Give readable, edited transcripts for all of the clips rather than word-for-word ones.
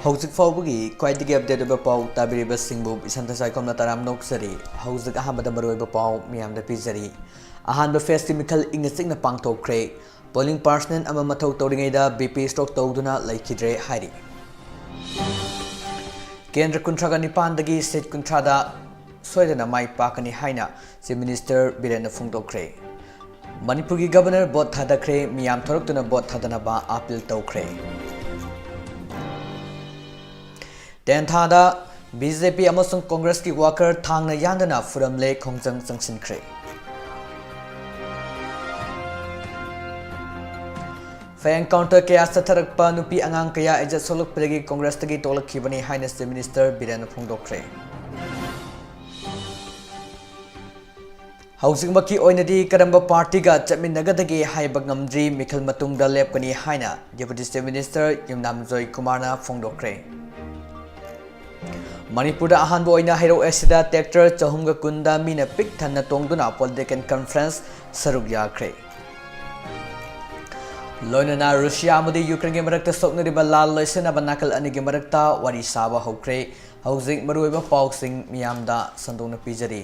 Houzik faubagi kwaidigi update ba pau tabiriba singbu isanta saikom na taram noksari houzik ahambada maroi ba pau miyamda pizari ahanba festival ignating na pangthokre polling personnel ama mathau tawringaida BP stroke tawduna laikidre hairi Kendra kuntraga nipandagi state kuntrada soidana mai pakani haina Chief Minister Birena Phungdokre Manipur ki Governor bot thadakre miyam thoraktuna bot thadana ba appeal tawkre Tenthada BJP amasung Congress ki worker thangna yandana furamle khongjang changsinkhre Fan counter kaya satharakpa nupi angang kaya ejat solok pelagi Congress tagi tolak khibani haina Chief Minister Birena Phungdokre Housing maki oinadi karamba party ga chatminagadagi haiba ngamdri mikhal matungda lepkani haina Deputy Chief Minister Yumnamjoy Kumarna Phungdokre Manipurda ahanbo oina hero esida tractor chahumga kunda mina pik thanna tongduna political conference saruk yakre Loinana Russia amadi Ukraine ge marakta soknariba lal loisena banakal anigi marakta wari saba hokre housing maruiba pausing miyamda sandona pijari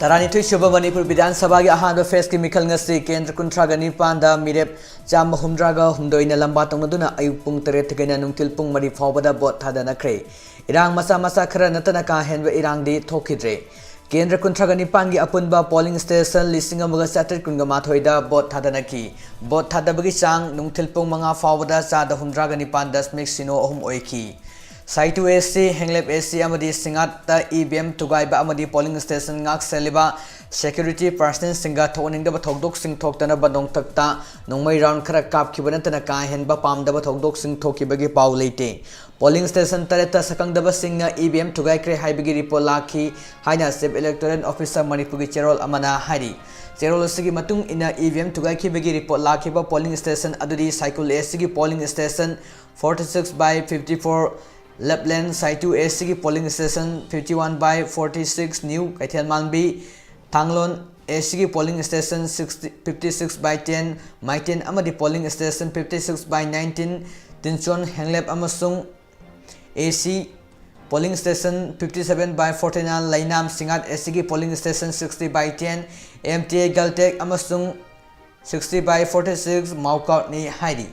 Tarani Tui Shubha Manipur Vidhan Sabha ki ahanba face ki mikhal ngasi Kendra Kuntraga Nipanda Mirep Chamba Humdraga Humdoina Lamba Tongduna Ayuk Pung Teret Tagana Nungtil Pung Mari Fawbada Bot Thadana Kre Irang Masa Khara Natana Ka Henwa Irang Di Thokidre Kendra Kuntraga Nipan ki apunba polling station listing amaga satir kunga mathoida Bot Thadana ki Bot Thadabagi Sang Nungtil Pung Manga Fawbada Sada Humdraga Nipan Dasmik Sino Ohum Oiki Saitu AC, Henglep AC amadi Singata EBM Tugaiba amadi polling station ngak seliba security personnel singa thoning da thokdok sing thoktana badong takta nongmai round khara kap khibanantana ka henba pamda thokdok sing thokibagi paw leite polling station tareta sakang da singa EBM Tugai kre haibigi report lakhi haina chief electoral officer Manipur Cherol amana hari Cherol asigi matung ina EBM Tugai khibagi report lakhi ba polling station adudi cycle AC gi polling station 46 by 54 Lapland Saitu AC ki polling station 51 by 46 New Kaithian Manbi Thanglon AC ki polling station 56 by 10 Maiten amadi polling station 56 by 19 Tinchon Henglep amasung AC polling station 57 by 49 Lainam Singat AC ki polling station 60 by 10 MTA Galtek amasung 60 by 46 Maukaut ni Haidi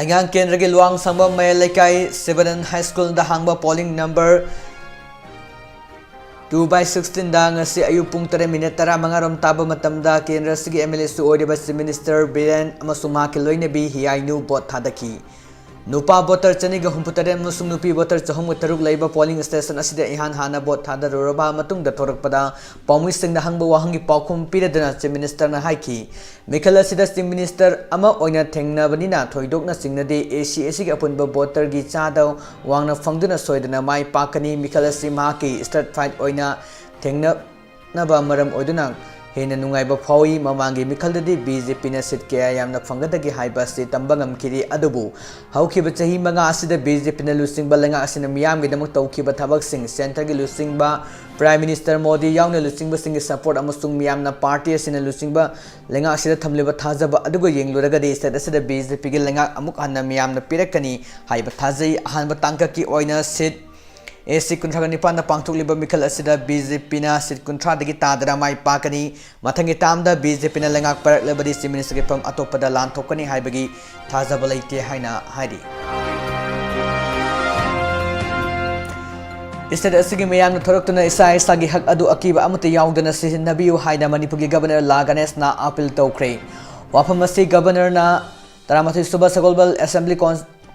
Hangang Kendra ki luang sangba may laikai 7 high school da hangba polling number 2 by 16 da ngasi ayu pung 3 minute tara mangarom taba matamda Kendra sigi MLA su odiba si Minister Biren amasung maki loina bi hiainu bot thadaki Nupa voter chaniga humputare amasung nupi voter chahum taruk laiba polling station asida ihan hana bot thadaro matung da thorakpada paumui sing da hangba wahangi paukhum piradana Chief Minister na haiki Mikhala sida Chief Minister ama oina thengna banina thoidokna singnade AC ki apunba voter gi chada wangna phangduna soidana mai pakani Mikhala si maki start fight oina thengna naba maram oiduna hena nungaiba phawi mamangi mikhaldadi BJP na sit kaya yamna phangadagi haiba se tambangam kiri adubu haukiba chahi manga asida BJP na lusingba langa asina miyam gi damak tawkiba thabak sing center gi lusingba Prime Minister Modi yauna lusingba sing support amasung miyam na party asina lusingba langa asida thamliba thajaba adugo yengluraga de state asida BJP gi langa amuk anna miyam na pirakani haiba thajai ahanba tangka ki oina sit AC Kuntraga Nipanda Pangtuk Liba Mikhal Asida BJP na sit Kuntra dagi tadara mai pakani mathangi tamda BJP na lengak parak labadi Chief Minister ki pam atopada lan thokani haibagi thajaba leite haina haidi State asigi mayam thoroktuna isa isagi hak adu akiba amata yaudana sihinnabiyu haina Manipurgi Governor La Ganesh na appeal tawkre. Wafam asi Governor na Taramathu Suba Sagolbal Assembly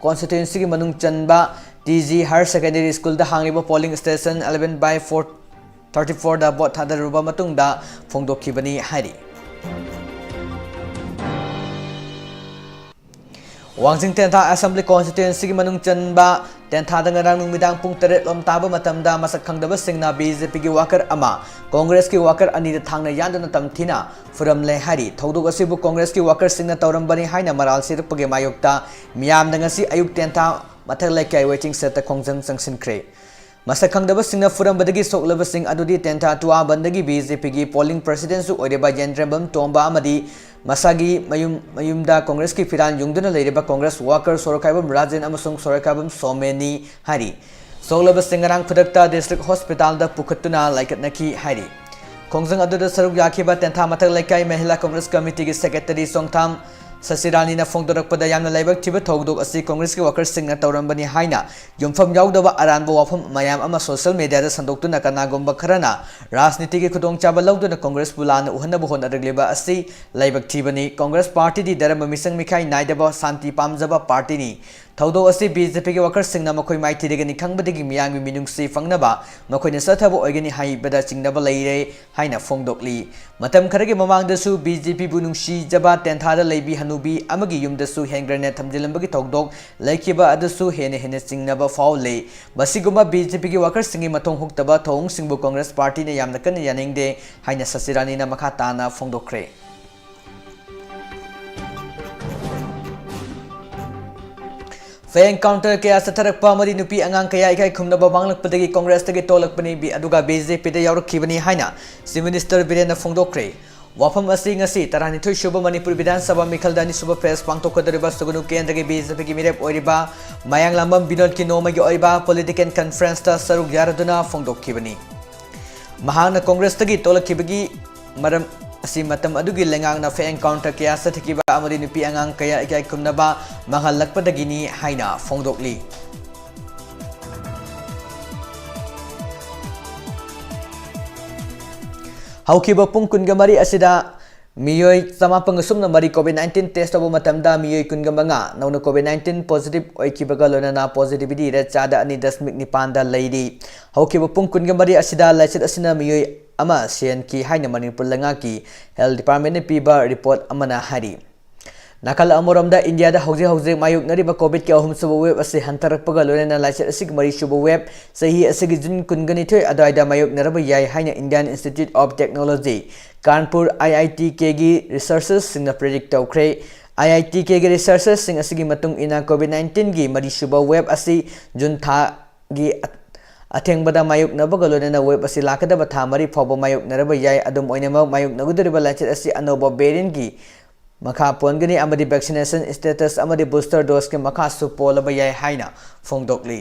Constituency ki manung chanba TG Higher Secondary School da hangliba polling station 11/434 da bot thadaruba matungda phongdokkibani hairi. Wangsing Tentha Assembly Constituency ki manung chanba Tentha da ngarang numidang pung 3 lom taba matamda masak khangdaba singna BJP ki worker ama Congress ki worker ani da thangna yanduna tamthina furam le hari thoduk asibu Congress ki worker singna tawrambani haina maral sirpage mayokta miyam da ngasi ayuk Tentha mathak laikai waiting set ta khongjang sangsinkre masak khangdaba singna furam badagi soklaba sing adudi Tentha tuwa bandagi BJP ki polling president su oireba Yendrabam Tomba amadi Masagi mayumda Congress ki firan yungduna leireba Congress worker Sorakaibam Rajan amasung Sorakaibam Someni hari soklaba singarang phudakta district hospital da pukhatuna laikatnaki hari khongjang aduda saruk yakhiba Tentha mathak laikai Mahila Congress committee ki secretary Songtham Sasirani na phongdorakpada yamna laibak thiba thogdok asi Congress ki workers singna tawrambani haina yumpham yaudaba aranba wafam mayam ama social media da sandoktuna kanagomba kharana rajniti ki khudong chaba lauduna Congress bulana uhanabu honaragliba asi laibak thibani Congress party di darama misang mikhai naidaba santi pamjaba party ni thaudo asi BJP ki workers singna makhoi mai thirigani khangbadagi miyangmi minungsi fangnaba makhoi sathabo oigani haibada chingnaba leire haina phongdokli matam kharagi mamangda su BJP bunungsi jaba Tentha da leibi hanubi amagi yumda su hand grenade thamjilambagi thogdok laikhiba adasu hene hene chingnaba faule basiguma BJP ki workers singi mathong huktaba thong singbu Congress party ne yamna kan yaningde haina Sasirani na makha tana phongdokre encounter kaya sa tharakpa mari nupi angang kaya ikai khumnaba banglakpadagi Congress tagi tolakpani bi aduga BJP da yaurakhibani haina si Minister Birena phongdokre wafam asi ngasi taranithoi suba Manipur Vidhan Sabha Mikhaldani suba press pangtokadariba sugunu kendra gi BJP gi mirep oiriba mayang lambam binod ki noma gi oiba political conference ta saruk yaraduna phongdokhibani mahana Congress tagi tolakhibagi maram asi matam adugi lengang na fe encounter kaya sa thikiba amari nupi angang kaya ikai khumnaba mahalakpadagini haina phongdokli haukiba pung kungamari asida miyoi samapang sumna mari COVID-19 test abo matamda miyoi kungamanga nauna COVID-19 positive oikibaga lonana positivity rate chada 2.9 da leidi haukiba pung kungamari asida laichit asina miyoi ama sian ki haina Manipur langa ki health department ne piba report amana hari nakal amoramda India da hauji mayuk nariba COVID ki ahum suba web ase hantarakpaga lonana laichit asig mari suba web sahi asigi jun kungani thoi adaida mayuk naraba yai haina Indian Institute of Technology Kanpur IITK gi researchers singna predict tawkre IITK gi researchers sing asigi matung ina COVID-19 gi mari suba web asi jun tha gi Athengbada mayuk nabagalona web asi lakadaba tha mari phoba mayuk naraba yai adum oinama mayuk nagudariba lachit asi anoba variant gi makha pongani amadi vaccination status amadi booster dose ke makha su polaba yai haina phongdokli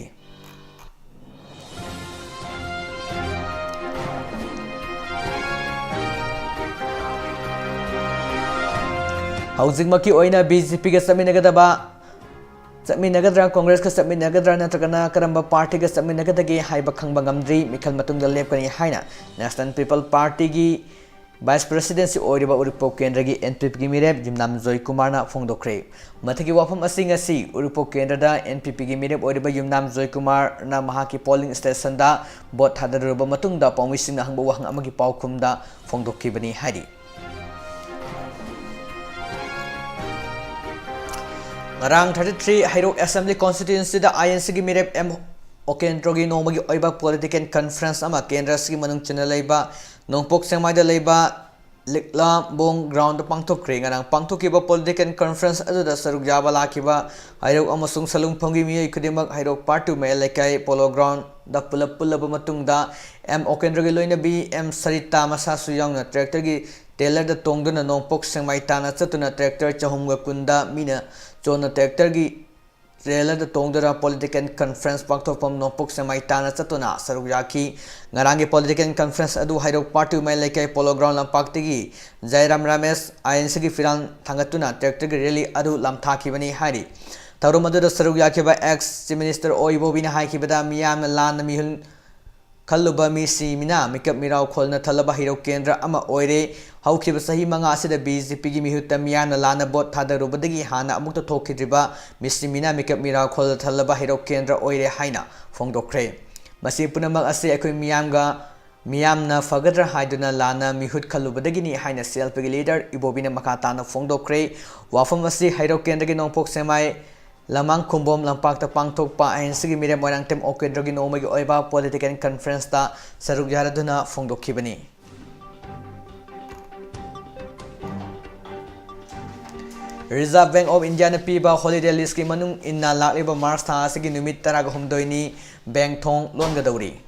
housing maki oina BJP ga saminagadaba Nagadra Congress ka Sabmi Nagadra Natragana Karamba Party ka Sabmi Nagadagi Haiba Khangba Ngamdri Mikhal Matungda Lepkani Haina National People Party gi Vice Presidency Oriba Uripo Kendra gi NPP gi Mirep Jimnam Joy Kumar na phongdokre Mathagi wafam asing asi Uripo Kendra da NPP gi Mirep Oriba Jimnam Joy Kumar na mahaki polling station da bot hadaruba matungda pawmising na hangba wahang amagi pawkhumda phongdokkibani hari Ngarang 33 Hairok Assembly Constituency da INC gi mirep M Okendrogi nomagi oiba political conference ama Kendra gi manung channel leiba nongpok sengmai da leiba likla bong ground pangthokre ngarang pangthokiba political conference aduda saruk jaba lakhiba Hairok amasung salung phongi mi khudimak Hairok part 2 mai lekai polo ground da pulaba matungda M Okendrogi loina bi M Sarita masa suyang na tractor gi Taylor da tongduna nongpok sengmai tana chatuna tractor chahumga kunda mina Chona tractor gi trailer da tongdara political conference pangthopam nongpok sengmai tana chatuna saruk yakhi ngarangi political conference adu Hairok party mai lekai polo ground lampak tigi Jairam Ramesh INC gi firan thangatuna tractor gi rally adu lamthaki bani hari Taurum adu saruk yakhi ba ex chief minister oibobina haikibada miyam lan mihun खल्लुबा मिसी मिना मिकप मिराव खोलना थलबा हिरो केंद्र अमा ओइरे हौखिबा सही मंगा असिदा BJP की मिहुत्ता मियाना लाना boat थादरुबदगी हाना अमुक्ता थोखिद्रिबा मिसी मिना मिकप मिराव खोल थलबा हिरो केंद्र ओइरे हाइना फोंदोखरे मसी पुनमक असे अखोय मियामना फगद्रा हाइदुना लाना मिहुत खल्लुबदगिनी हाइना सेल्फी लीडर इबोबिना मकाताना फोंदोखरे वाफम असे हिरो केंद्र की नोंपोक सेमाय lamang kumbom lampak ta pangthok pa ANC mirem moirang tem okendro gi nomai gi oiba political conference ta saruk jaraduna phongdokhibani Reserve Bank of India na piba holiday list ki manung inna lakliba March tha asigi numit 13 ni bank thong lon ga dauri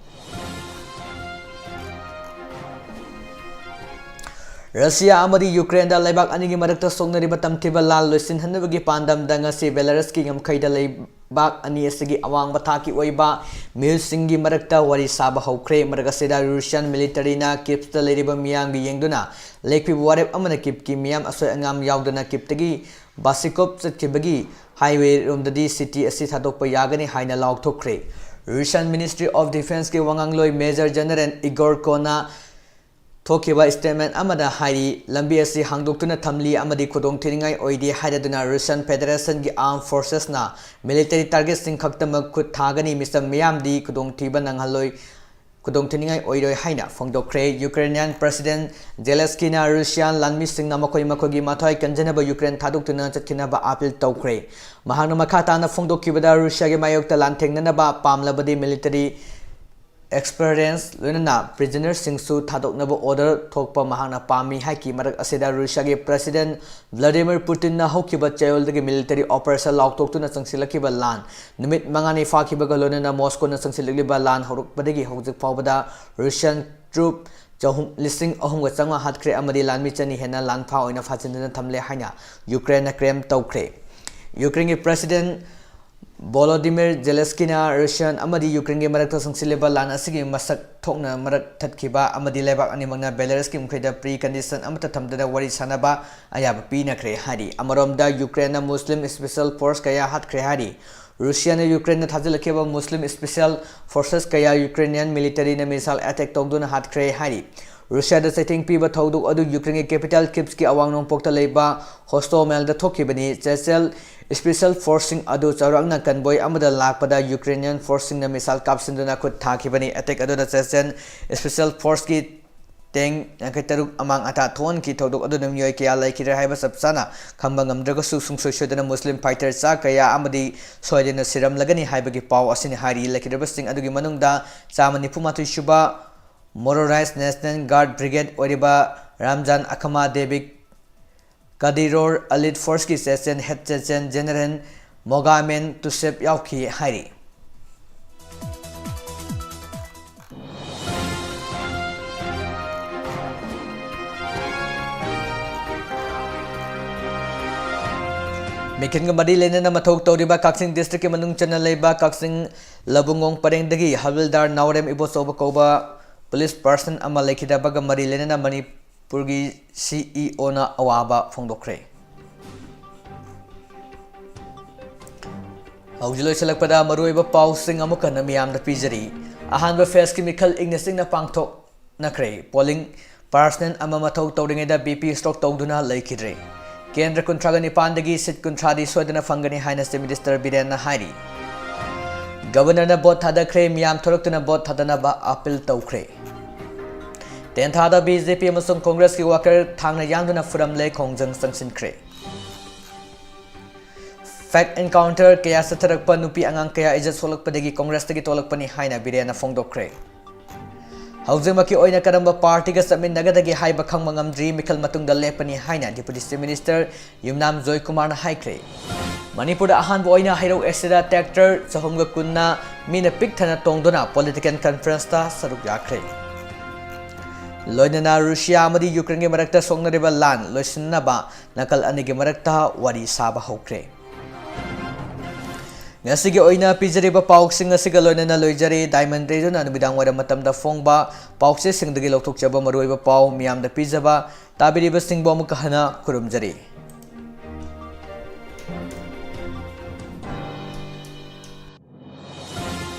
Russia amadi Ukraine da laibak anigi marakta songnariba tamthiba lal loisin hanabagi pandam danga se Belarus ki ngamkhaida laibak ani asigi awang bathaki oiba mil singi marakta wari saba hokre maraga seda Russian military na Kyiv ta leriba miyam gi yengduna lekpi warep amana Kyiv ki miyam asoi angam yaudana Kyiv tagi Basikop chatkibagi highway romdadi city asi thadokpa yagani haina laukthokre Russian Ministry of Defense ki wangangloi Major General Igor Kona Tokiba statement amada hairi lambi asi hangdoktuna thamli amadi khudong thiringai oidi haidaduna Russian Federation gi armed forces na military target sing khaktamak khut thagani misam miyam di khudong thiba nanghaloi khudong thiringai oidoi haina phongdokre Ukrainian President Zelensky na Russian lanmi sing na makoi makogi mathai kanjanaba Ukraine thadoktuna chatkinaba appeal tawkre mahangna makhata na phongdokibada Russia gi mayokta lanthengna ba pamlabadi military experience lunana prisoner singsu thadoknaba order thokpa mahana pami haiki marak aseda Russia ge President Vladimir Putin na hokiba chayol military operation lauktoktuna changsilakiba lan numit mangani fakiba galonana Moscow na changsilakiba lan horukbadagi hojik fawbada Russian troop Jahum listing ahunga changa hatkre amadi lanmi chani hena lan pha oina phachinna thamle haina Ukraine na krem tawkre Ukraine ge President Volodymyr Zelensky na Russian amadi Ukraine ge marakta sangsileba lan asigi masak thokna marak thatkiba amadi lebak ani mangna Belarus ki mukhaida pre condition amata thamdana wari sanaba ayaba pina khre hari amaromda Ukraine na Muslim Special Force kaya hat khre hari Russia na Ukraine na thajilakeba Muslim Special Forces kaya Ukrainian military na missile attack tongduna hat khre hari Russia da setting piba thoduk adu Ukraine capital Kyiv ki awang nong pokta leiba hostomel da thokibani Chechel Special Forcing adu charangna convoy amada lakpada Ukrainian forcing na missile kapsinduna khut thakibani attack adu da Chechen Special Force ki teng nakataruk amang ata thon ki thoduk adu namyoi kya laikira haiba sabsana khamba ngamdraga su sungsoi Muslim fighter cha kaya amadi soidena siram lagani haiba ki paw asini hari lakiraba sing adu gi manungda chamani pumatu shuba Motorized National Guard Brigade oriba Ramjan Akama Devik Kadiror Elite Force ki Chechen Head Chechen General Mogamen Tusep Yauki Hari Mekin gamadi lena na mathok tawriba Kaksing district ki manung chana leiba Kaksing Labungong parengdagi Havildar Naurem Ibosoba koba Police person ama lekida baga mari lena Manipurgi CEO na awaba phongdokre Haujiloi salakpada maruiba paw sing amuka na miyam na pizari ahanba face ki mikhal ignesing na pangthok nakre polling person ama mathok tawringeda BP stock tawduna laikidre Kendra kuntraga nipandagi sit kuntradi soidana fangani haina se minister Biren na hairi Governor na bot thadakre miyam thoraktuna bot thadana ba appeal tawkre Tenthada BJP amasung Congress ki worker thangna yangduna furamle khongjang sangsinkre Fact encounter kaya satharakpa nupi angang kaya ijat solakpadagi Congress tagi tolakpani haina Birena phongdokre Haujamaki oina karamba party ga samin nagadagi haiba khangma ngamdri mikhal matungda lepani haina Deputy Minister Yumnam Joy Kumar na haikre Manipur da ahan bo oina hairo extra tractor sahumga kunna mina pik thana tongdona political conference ta saruk yakre Loinana Russia amadi Ukraine ge marakta songnariba lan loisinna ba nakal ani ge marakta wari saba hokre Ngasige oina pijariba pauksing ngasiga loinana loijari diamond rejo na nubidang wara matamda fongba paukse singdagi lokthokjaba maruiba pau miyamda pijaba tabiriba singbo amukahana kurumjari